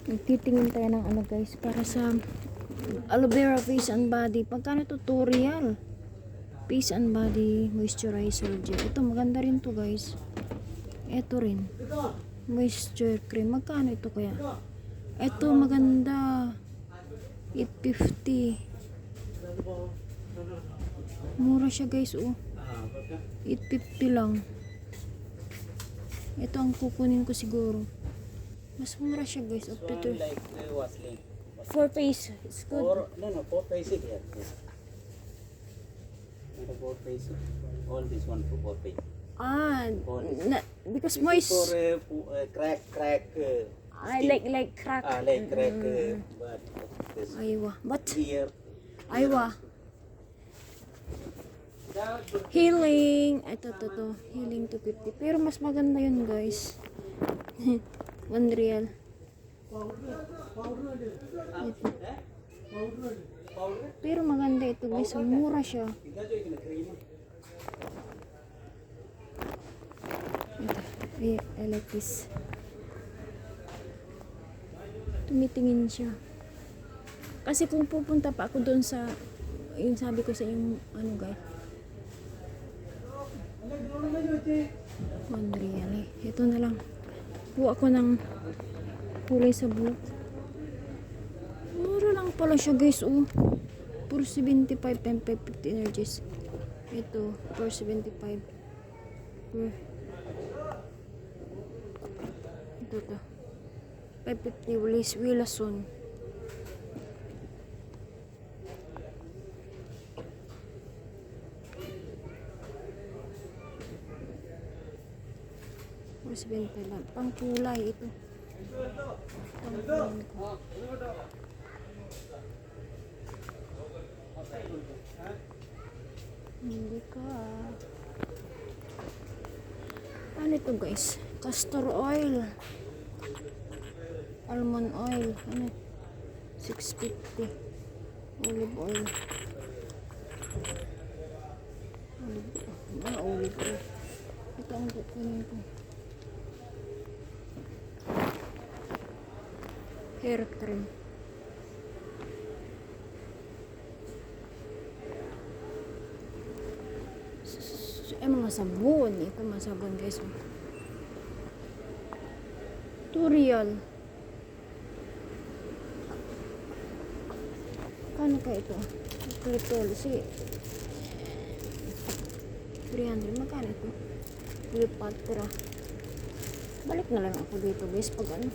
Nagtitingin tayo ng ano guys, para sa aloe vera face and body. Pagkano tutorial? Face and body moisturizer gel. Ito maganda rin to guys. Ito rin. Moisture cream. Magkano ito kaya? Ito maganda. 850. Mura siya guys, oh. 850 lang. Ito ang kukunin ko siguro. Mas mura siya guys. For face. It's good. For face it here. For face. All this one for face. Because moist. For crack. I like crack. Like crack. But this Aywa. But here. aywa. Healing. Ito. Healing 250. Pero mas maganda yun guys. 1 real. Ito. Pero maganda ito guys. Mura siya. Ito. I like this. Tumitingin siya. Kasi kung pupunta pa ako doon sa yung sabi ko sa yung ano guys. 1 real eh. Ito na lang. Kuha ako ng kulay sa buhok. Mura lang pala siya guys, oh. Puro 75 and 550 energies. Ito, puro 75. Ito to. 550 Willason. Puro 70 lang. Pang kulay ito. Pang kulay ko. Hindi ka. Ano ito guys? Castor oil. Almond oil. Ano? 650. Olive oil. Olive oil. Ito ang kukunin ko. Hair cream. Mga sabon. Ito mga sabon guys. Tutorial. Kano ka ito? Clitol. Si 300. Magkano ito? Cleopatra. Balik na lang ako dito guys pag ano.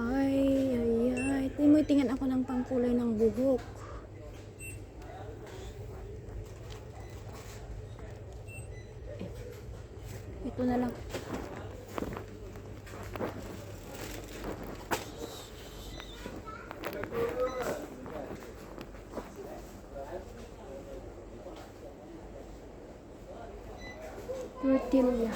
Ay. Tingnan ako ng pangkulay ng buhok. Ito na lang. Tortilla.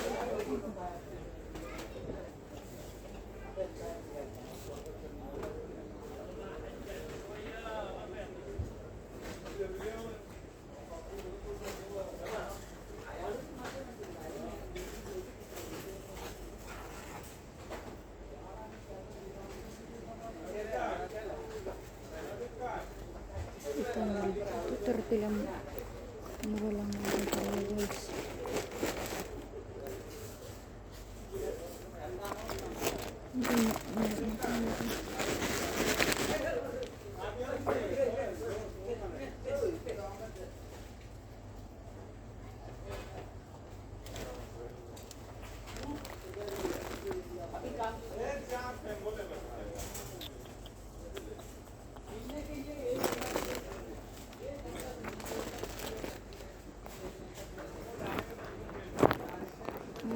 Ito tortilla.